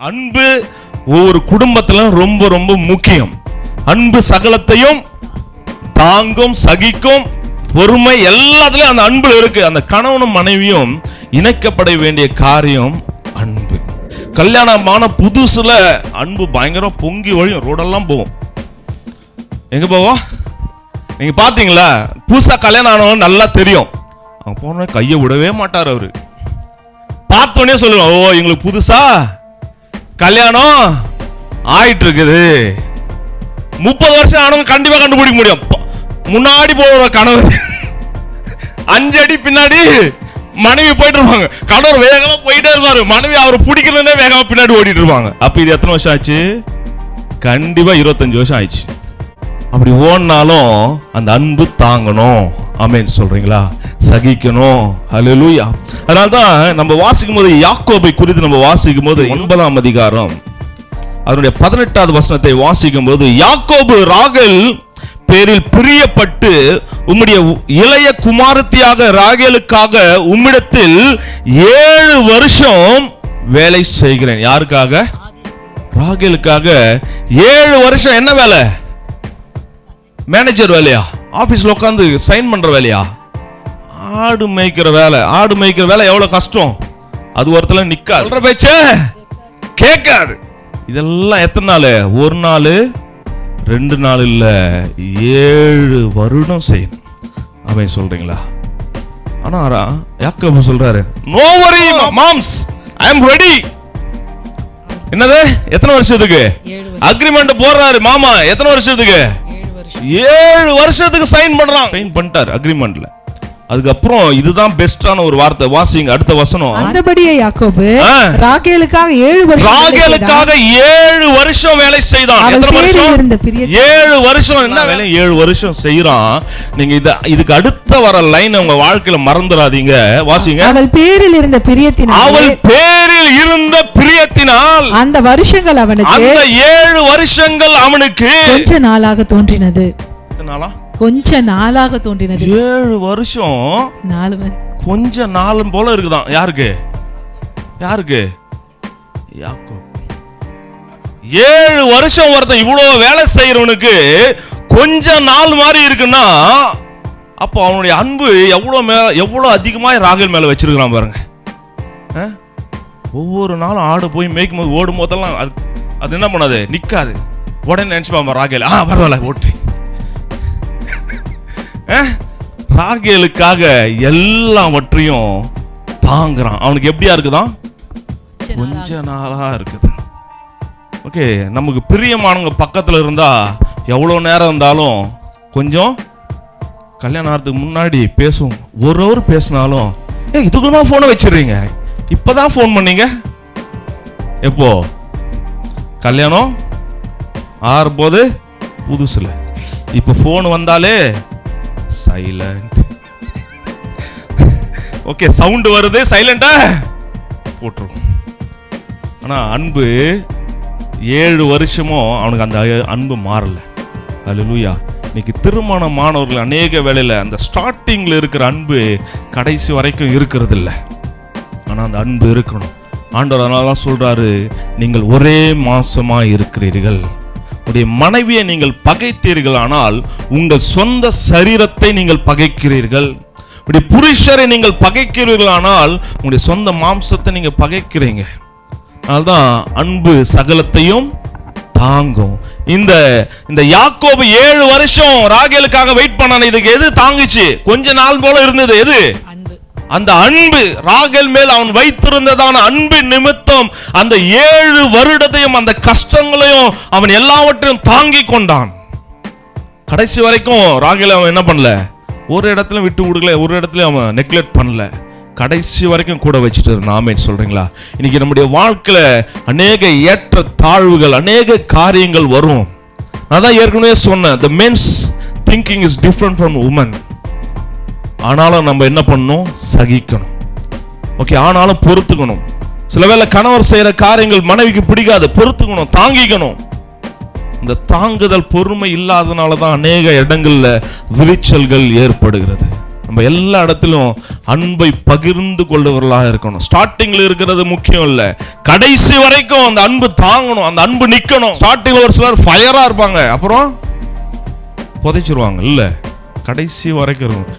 அன்பு ஒவ்வொரு குடும்பத்திலும் ரொம்ப ரொம்ப முக்கியம். அன்பு சகலத்தையும் தாங்கும், சகிக்கும், பொறுமை எல்லாத்துலயும் அந்த அன்பு இருக்கு. அந்த கணவனும் மனைவியும் இணைக்கப்பட வேண்டிய காரியம் அன்பு. கல்யாணமான புதுசுல அன்பு பயங்கரம் பொங்கி வழியும், ரோடெல்லாம் போகும். எங்க போவோம்? நீங்க பாத்தீங்களா? புதுசா கல்யாணம் ஆனவன் நல்லா தெரியும். அவன் போன கையை விடவே மாட்டார். அவரு பார்த்தோன்னே சொல்லுவான், ஓ எங்களுக்கு புதுசா கல்யாணம் ஆயிட்டு இருக்குது. 30 வருஷம் ஆனவங்க கண்டிப்பா கண்டுபிடிக்க முடியும். முன்னாடி போற கணவர் 5 அடி பின்னாடி மனைவி போயிட்டு இருப்பாங்க. கணவர் வேகமா போயிட்டே இருப்பாரு, மனைவி அவரை பிடிக்கலன்னே வேகமா பின்னாடி ஓடிட்டு இருப்பாங்க. அப்ப இது எத்தனை வருஷம் ஆச்சு? கண்டிப்பா 25 வருஷம் ஆயிடுச்சு. அப்படி ஓடினாலும் அந்த அன்பு தாங்கணும். ஆமென் சொல்றீங்களா? சகிக்கணும். ஹல்லேலூயா. அதனால்தான் நம்ம வாசிக்கும் போது யாக்கோபை குறித்து நம்ம வாசிக்கும் போது 9ஆம் அதிகாரம் அதனுடைய 18வது வசனத்தை வாசிக்கும் போது, யாக்கோபு ராகேல் பேரில் பிரியப்பட்டு உம்முடைய இளைய குமாரத்தியாக ராகேலுக்காக உம்மிடத்தில் 7 வருஷம் வேலை செய்கிறேன். யாருக்காக? ராகேலுக்காக 7 வருஷம். என்ன வேலை? மேனேஜர் வேலையா? ஆபீஸ்ல உட்கார்ந்து சைன் பண்ற வேலையா? ஆடு மேய்க்கிற வேலை. ஆடு மேய்க்கிற வேலை எவ்வளவு கஷ்டம். அது ஒருத்தல நிக்காது, சொல்ற பேச்சே கேட்காது. இதெல்லாம் எத்தனை நாள்? ஒரு நாள் 2 நாள் இல்ல, 7 வருடம் செய்யணும். அவன் சொல்றீங்களா? ஆனா யாக்கோபு சொல்றாரு, நோ வரி மாம்ஸ், ஐ அம் ரெடி. என்னது? எத்தனை வருஷத்துக்கு அக்ரிமெண்ட் போடுறாரு மாமா? எத்தனை வருஷத்துக்கு? 7 வருஷத்துக்கு சைன் பண்றான். சைன் பண்ணிட்டார் அக்ரிமெண்ட்ல. அதுக்கப்புறம் இதுதான் பெஸ்டான ஒரு வார்த்தை. வாசிங்க அடுத்த வசனம். அந்தபடியே யாக்கோபு ராகேலுக்காக 7 வருஷம் வேலை செய்தான். எத்தனை வருஷம்? 7 வருஷம். என்ன வேலை? 7 வருஷம் செய்யறான். நீங்க இதுக்கு அடுத்த வர லைன் உங்க வாழ்க்கையில மறந்துடாதீங்க. வாசிங்க. அவள் பேரில் இருந்த பிரியத்தினால் அந்த வருஷங்கள் அவனுக்கு, அந்த 7 வருஷங்கள் அவனுக்கு கொஞ்ச நாளாக தோன்றினது. கொஞ்ச நாளாக தோன்றினது. 7 வருஷம் 4 கொஞ்ச நாளும் போல இருக்குதான். யாருக்கு? யாருக்கு? யாக்கோபு. 7 வருஷம் ஒருத்தன் இவ்வளவு வேலை செய்யறவனுக்கு கொஞ்ச நாள் மாதிரி இருக்குன்னா, அப்போ அவனுடைய அன்பு எவ்வளவு அதிகமா ராகேல் மேல வச்சிருக்கான் பாருங்க. ஒவ்வொரு நாளும் ஆடு போய் மேய்க்கும் போது, ஓடும் போதெல்லாம் அது என்ன பண்ணாது? நிக்காது. உடனே நினைச்சுப்பாங்க ராகேல், பரவாயில்ல ஓட்டு. ராகேலுக்காக எல்லாவற்றையும் தாங்குறான். அவனுக்கு எப்படியா இருக்குதான்? கொஞ்ச நாளா இருக்குது. ஓகே, நமக்கு பிரியமானவங்க பக்கத்துல இருந்தா எவ்வளவு நேரம் இருந்தாலும், கொஞ்சம் கல்யாணம் ஆகிறதுக்கு முன்னாடி பேசுவோம். ஒரு ஹவர் பேசினாலும், இதுக்குள்ள போனை வச்சிடுறீங்க, இப்பதான் போன் பண்ணீங்க. எப்போ? கல்யாணம் ஆறும்போது புதுசுல. இப்ப போன் வந்தாலே சைலண்ட். ஓகே, சவுண்ட் வருது, சைலண்டா போட்டுரும். ஆனா அன்பு 7 வருஷமும் அவனுக்கு அந்த அன்பு மாறல. ஹல்லேலூயா. இன்னைக்கு திருமணமானவர்கள் அநேக வேளையில அந்த ஸ்டார்டிங்ல இருக்கிற அன்பு கடைசி வரைக்கும் இருக்கிறது இல்லை. ஆனா அந்த அன்பு இருக்கணும். ஆண்டவர் அதனால சொல்றாரு, நீங்கள் ஒரே மாம்சமா இருக்கிறீர்கள். உடைய மனைவியை நீங்கள் பகைத்தீர்கள், ஆனால் உங்கள் சொந்த சரீரத்தை நீங்கள் பகைக்கிறீர்கள். உடைய புருஷரை நீங்கள் பகைக்கிறீர்கள், ஆனால் உங்களுடைய சொந்த மாம்சத்தை நீங்க பகைக்கிறீங்க. அதனால்தான் அன்பு சகலத்தையும் தாங்கும். இந்த யாக்கோபு 7 வருஷம் ராகேலுக்காக வெயிட் பண்ணான. இதுக்கு எது தாங்குச்சு? கொஞ்ச நாள் போல இருந்தது. எது? அந்த அன்பு. ராகேல் மேல் அவன் வைத்திருந்ததான அன்பு நிமித்தம் அந்த 7 வருடத்தையும் அந்த கஷ்டங்களையும் அவன் எல்லாவற்றையும் தாங்கி கொண்டான். கடைசி வரைக்கும் ராகேல் அவன் என்ன பண்ணல? ஒரு இடத்துல விட்டு கொடுக்கல, ஒரு இடத்துல அவன் நெக்லெக்ட் பண்ணல. கடைசி வரைக்கும் கூட வச்சுட்டு இருந்தான். ஆமென் சொல்றீங்களா? இன்னைக்கு நம்முடைய வாழ்க்கையில அநேக ஏற்ற தாழ்வுகள், அநேக காரியங்கள் வரும். நான் தான் ஏற்கனவே சொன்னேன், the men's thinking is different from women. ஆனாலும் நம்ம என்ன பண்ணணும்? சகிக்கணும். ஓகே, ஆனாலும் பொறுத்துக்கணும். சில வேளை கணவர் செய்யற காரியங்கள் மனைவிக்கு பிடிக்காது, பொறுத்துக்கணும், தாங்கிக்கணும். இந்த தாங்குதல் பொறுமை இல்லாதனால தான் அநேக இடங்கள்ல விரிச்சல்கள் ஏற்படுகிறது. நம்ம எல்லா இடத்திலும் அன்பை பகிர்ந்து கொள்ளுவர்களாக இருக்கணும். ஸ்டார்டிங்ல இருக்கிறது முக்கியம் இல்ல, கடைசி வரைக்கும் அந்த அன்பு தாங்கணும், அந்த அன்பு நிக்கணும். ஸ்டார்டிங்ல ஒரு சிலர் ஃபயரா இருப்பாங்க, அப்புறம் புதைச்சிருவாங்க. இல்ல, கடைசி வரைக்கும் இருக்கும்.